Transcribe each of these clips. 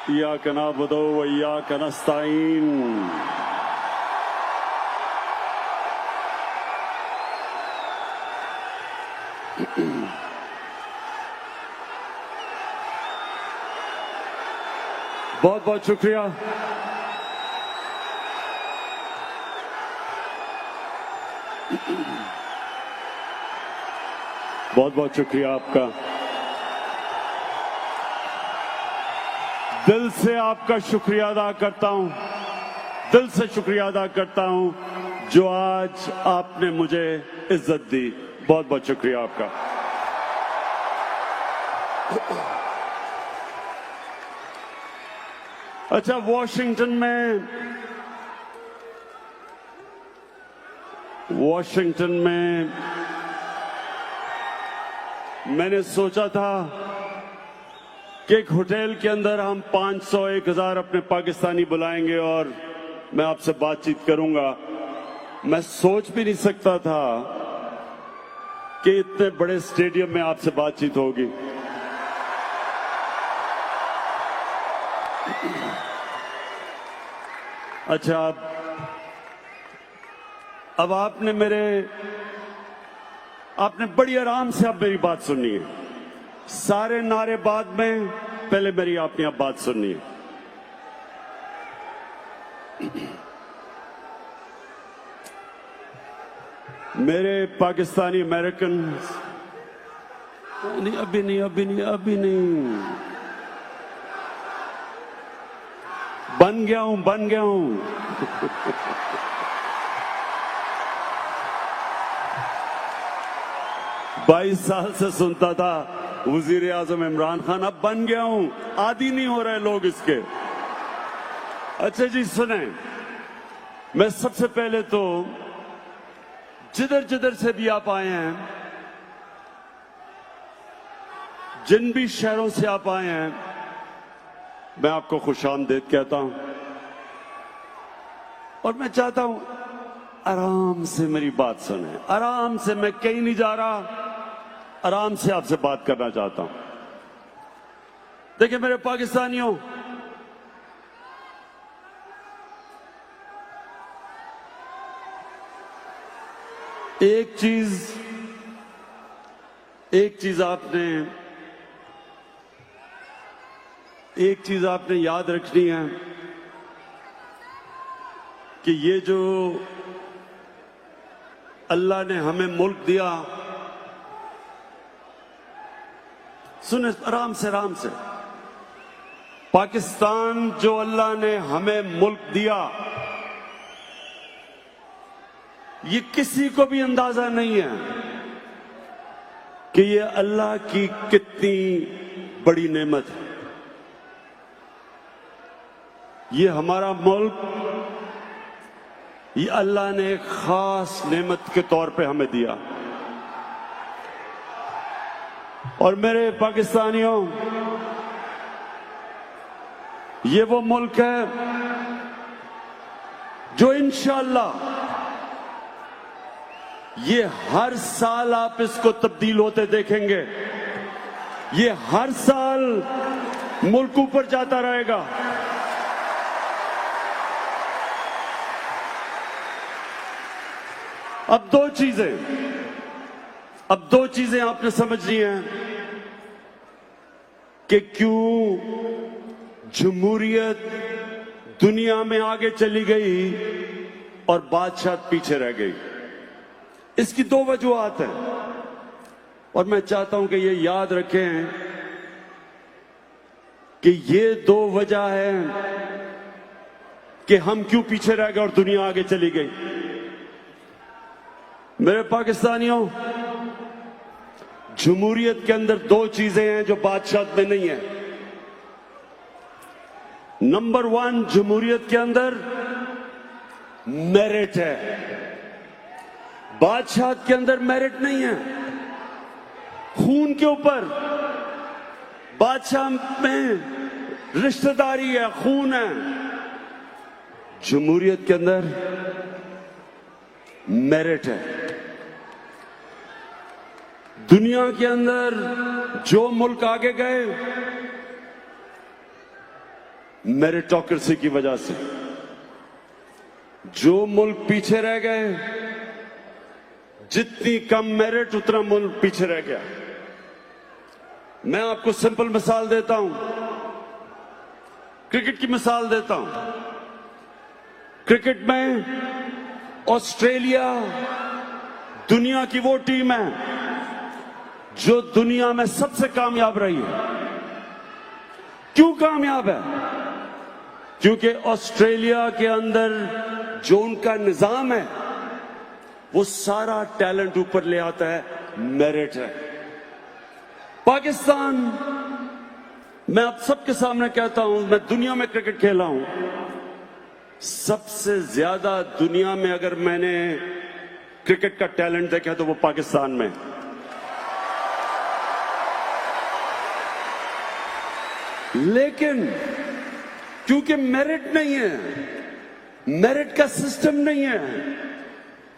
इय्याक नअबुदु व इय्याक नस्तईन। बहुत बहुत शुक्रिया। बहुत बहुत शुक्रिया आपका। दिल से आपका शुक्रिया अदा करता हूं, दिल से शुक्रिया अदा करता हूं जो आज आपने मुझे इज्जत दी। बहुत बहुत शुक्रिया आपका। अच्छा, वॉशिंगटन में मैंने सोचा था कि एक होटल के अंदर हम 500-1000 अपने पाकिस्तानी बुलाएंगे और मैं आपसे बातचीत करूंगा। मैं सोच भी नहीं सकता था कि इतने बड़े स्टेडियम में आपसे बातचीत होगी। अच्छा, अब आपने बड़ी आराम से अब मेरी बात सुननी है। सारे नारे बाद में, पहले मेरी आपने अब बात सुननी है। मेरे पाकिस्तानी अमेरिकन, नहीं अभी नहीं बन गया हूं। 22 साल से सुनता था वजीर आजम इमरान खान, अब बन गया हूं। आदी नहीं हो रहे लोग इसके। अच्छा जी सुने, मैं सबसे पहले तो जिधर से भी आप आए हैं, जिन भी शहरों से आप आए हैं, मैं आपको खुशामदीद कहता हूं। और मैं चाहता हूं आराम से मेरी बात सुने, आराम से। मैं कहीं नहीं जा रहा, आराम से आपसे बात करना चाहता हूं। देखिए मेरे पाकिस्तानियों, एक चीज आपने याद रखनी है कि ये जो अल्लाह ने हमें मुल्क दिया, सुने आराम से, पाकिस्तान जो अल्लाह ने हमें मुल्क दिया, ये किसी को भी अंदाजा नहीं है कि ये अल्लाह की कितनी बड़ी नेमत है। ये हमारा मुल्क, ये अल्लाह ने एक खास नेमत के तौर पे हमें दिया। और मेरे पाकिस्तानियों, ये वो मुल्क है जो इंशाअल्लाह ये हर साल आप इसको तब्दील होते देखेंगे। ये हर साल मुल्क ऊपर जाता रहेगा। अब दो चीजें आपने समझनी है कि क्यों जमहूरियत दुनिया में आगे चली गई और बादशाह पीछे रह गई। इसकी दो वजूहात हैं और मैं चाहता हूं कि ये याद रखें कि ये दो वजह है कि हम क्यों पीछे रह गए और दुनिया आगे चली गई। मेरे पाकिस्तानियों, जमहूरियत के अंदर दो चीजें हैं जो बादशाह में नहीं है। नंबर 1, जमहूरियत के अंदर मेरिट है। बादशाह के अंदर मेरिट नहीं है। खून के ऊपर बादशाह में रिश्तेदारी है, खून है। जमहूरियत के अंदर मेरिट है। दुनिया के अंदर जो मुल्क आगे गए, मेरिटोक्रेसी की वजह से। जो मुल्क पीछे रह गए, जितनी कम मेरिट उतना मुल्क पीछे रह गया। मैं आपको सिंपल मिसाल देता हूं, क्रिकेट की मिसाल देता हूं। क्रिकेट में ऑस्ट्रेलिया दुनिया की वो टीम है जो दुनिया में सबसे कामयाब रही है। क्यों कामयाब है? क्योंकि ऑस्ट्रेलिया के अंदर जो उनका निजाम है वो सारा टैलेंट ऊपर ले आता है, मेरिट है। पाकिस्तान, मैं आप सबके सामने कहता हूं, मैं दुनिया में क्रिकेट खेला हूं, सबसे ज्यादा दुनिया में अगर मैंने क्रिकेट का टैलेंट देखा तो वो पाकिस्तान में। लेकिन क्योंकि मेरिट नहीं है, मेरिट का सिस्टम नहीं है,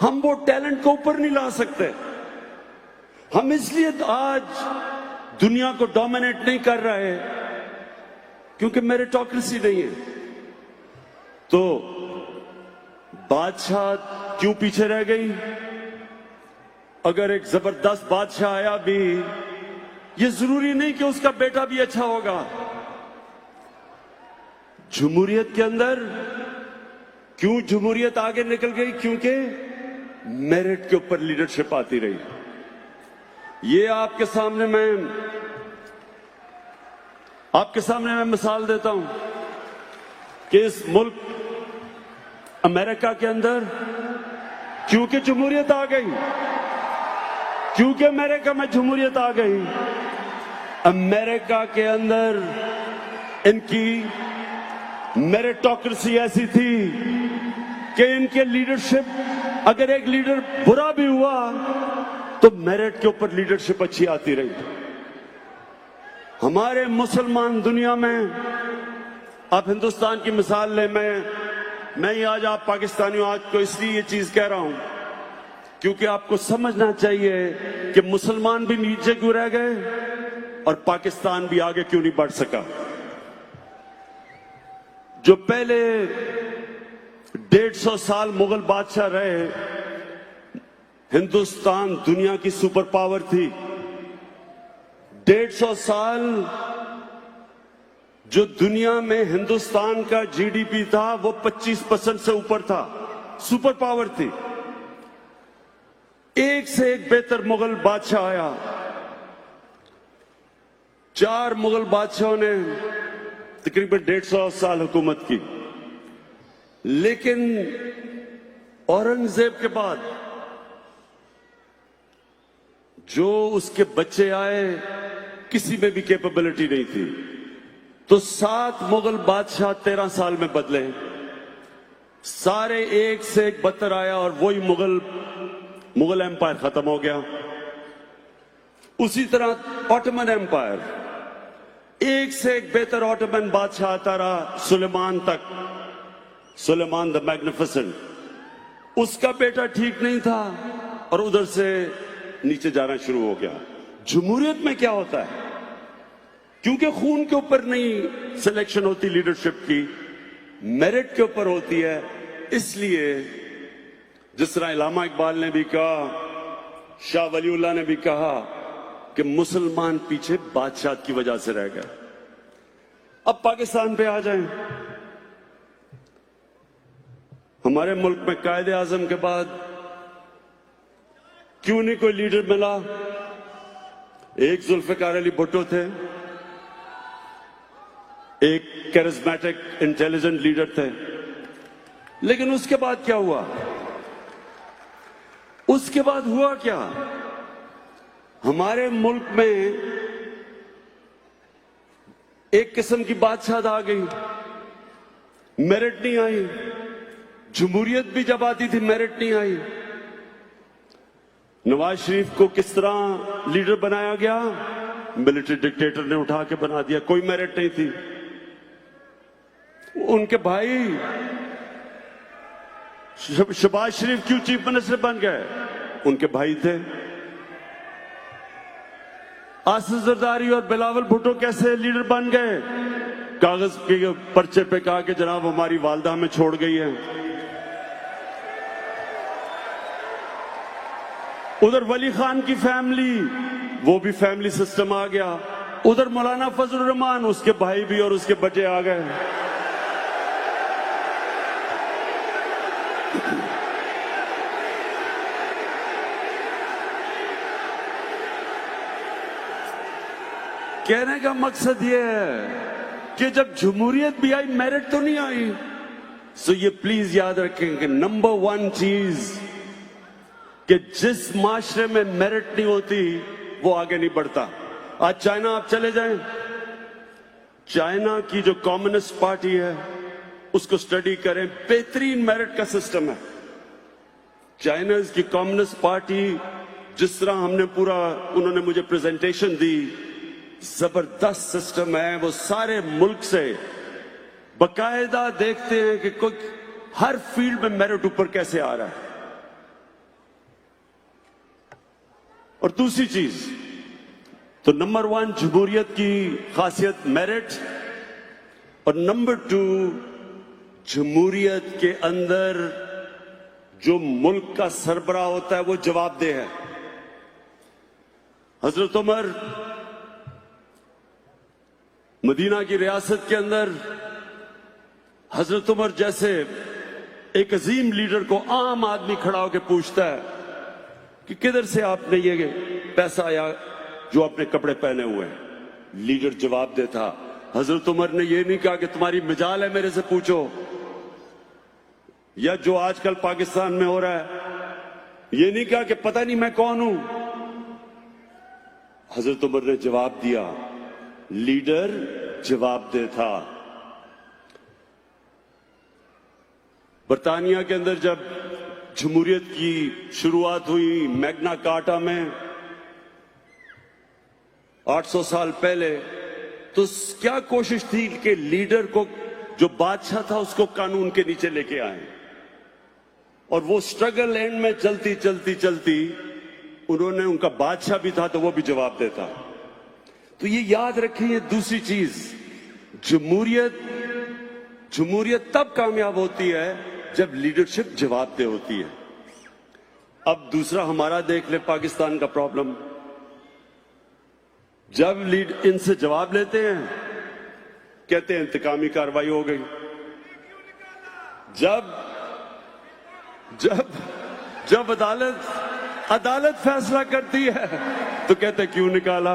हम वो टैलेंट को ऊपर नहीं ला सकते। हम इसलिए आज दुनिया को डोमिनेट नहीं कर रहे क्योंकि मेरिटोक्रेसी नहीं है। तो बादशाह क्यों पीछे रह गई? अगर एक जबरदस्त बादशाह आया भी, ये जरूरी नहीं कि उसका बेटा भी अच्छा होगा। जमहूरियत के अंदर क्यों जमहूरियत आगे निकल गई? क्योंकि मेरिट के ऊपर लीडरशिप आती रही। ये आपके सामने मैं मिसाल देता हूं कि इस मुल्क अमेरिका के अंदर क्योंकि जमहूरियत आ गई, क्योंकि अमेरिका में जमहूरियत आ गई, अमेरिका के अंदर इनकी मेरिटोक्रेसी ऐसी थी कि इनके लीडरशिप, अगर एक लीडर बुरा भी हुआ तो मेरिट के ऊपर लीडरशिप अच्छी आती रही। हमारे मुसलमान दुनिया में, आप हिंदुस्तान की मिसाल लें, मैं ही आज आप पाकिस्तानियों आज को इसलिए ये चीज कह रहा हूं क्योंकि आपको समझना चाहिए कि मुसलमान भी नीचे क्यों रह गए और पाकिस्तान भी आगे क्यों नहीं बढ़ सका। जो पहले 150 साल मुगल बादशाह रहे, हिंदुस्तान दुनिया की सुपर पावर थी। 150 साल जो दुनिया में हिंदुस्तान का जीडीपी था वो 25% से ऊपर था, सुपर पावर थी। एक से एक बेहतर मुगल बादशाह आया। 4 मुगल बादशाहों ने तकरीबन 150 साल हुकूमत की, लेकिन औरंगजेब के बाद जो उसके बच्चे आए, किसी में भी कैपेबिलिटी नहीं थी। तो 7 मुगल बादशाह 13 साल में बदले, सारे एक से एक बदतर आया और वही मुगल एम्पायर खत्म हो गया। उसी तरह ऑटोमन एम्पायर, एक से एक बेहतर ऑटोमन बादशाह आता रहा सुलेमान तक, सुलेमान द मैग्निफिसेंट। उसका बेटा ठीक नहीं था और उधर से नीचे जाना शुरू हो गया। जमहूरियत में क्या होता है? क्योंकि खून के ऊपर नहीं सिलेक्शन होती लीडरशिप की, मेरिट के ऊपर होती है। इसलिए जिस तरह इलामा इकबाल ने भी कहा, शाह वलीउल्लाह ने भी कहा कि मुसलमान पीछे बादशाह की वजह से रह गए। अब पाकिस्तान पे आ जाएं। हमारे मुल्क में कायदे आजम के बाद क्यों नहीं कोई लीडर मिला? एक जुल्फिकार अली भुट्टो थे, एक कैरिस्मेटिक इंटेलिजेंट लीडर थे, लेकिन उसके बाद क्या हुआ? उसके बाद हुआ क्या? हमारे मुल्क में एक किस्म की बादशाहत आ गई, मेरिट नहीं आई। जमहूरियत भी जब आती थी मेरिट नहीं आई। नवाज शरीफ को किस तरह लीडर बनाया गया? मिलिट्री डिक्टेटर ने उठा के बना दिया, कोई मेरिट नहीं थी। उनके भाई शहबाज शरीफ क्यों चीफ मिनिस्टर बन गए? उनके भाई थे। आसिफ जरदारी और बिलावल भुट्टो कैसे लीडर बन गए? कागज के पर्चे पे कहा कि जनाब हमारी वालदा हमें छोड़ गई है। उधर वली खान की फैमिली, वो भी फैमिली सिस्टम आ गया। उधर मौलाना फजलुर रहमान, उसके भाई भी और उसके बच्चे आ गए। कहने का मकसद ये है कि जब जमहूरियत भी आई, मेरिट तो नहीं आई। सो ये प्लीज याद रखें कि नंबर 1 चीज कि जिस माशरे में मेरिट नहीं होती वो आगे नहीं बढ़ता। आज चाइना आप चले जाएं, चाइना की जो कम्युनिस्ट पार्टी है उसको स्टडी करें, बेहतरीन मेरिट का सिस्टम है। चाइना की कम्युनिस्ट पार्टी जिस तरह हमने पूरा, उन्होंने मुझे प्रेजेंटेशन दी, जबरदस्त सिस्टम है। वो सारे मुल्क से बकायदा देखते हैं कि कोई हर फील्ड में मेरिट ऊपर कैसे आ रहा है। और दूसरी चीज तो नंबर 1 जमहूरियत की खासियत मेरिट, और नंबर 2 जमहूरियत के अंदर जो मुल्क का सरबराह होता है वो जवाबदेह है। हजरत उमर मदीना की रियासत के अंदर, हजरत उमर जैसे एक अजीम लीडर को आम आदमी खड़ा होकर पूछता है कि किधर से आपने ये पैसा आया जो आपने कपड़े पहने हुए हैं। लीडर जवाब देता, हजरत उमर ने ये नहीं कहा कि तुम्हारी मिजाल है मेरे से पूछो, या जो आजकल पाकिस्तान में हो रहा है ये नहीं कहा कि पता नहीं मैं कौन हूं। हजरत उमर ने जवाब दिया, लीडर जवाब देता। बरतानिया के अंदर जब जमहूरियत की शुरुआत हुई, मैग्ना कार्टा में 800 साल पहले, तो क्या कोशिश थी कि लीडर को, जो बादशाह था, उसको कानून के नीचे लेके आए। और वो स्ट्रगल एंड में चलती चलती चलती उन्होंने, उनका बादशाह भी था तो वो भी जवाब देता। तो ये याद रखें, ये दूसरी चीज, जमहूरियत तब कामयाब होती है जब लीडरशिप जवाबदेह होती है। अब दूसरा हमारा देख ले पाकिस्तान का प्रॉब्लम, जब इनसे जवाब लेते हैं कहते हैं इंतकामी कार्रवाई हो गई। जब अदालत फैसला करती है तो कहते क्यों निकाला।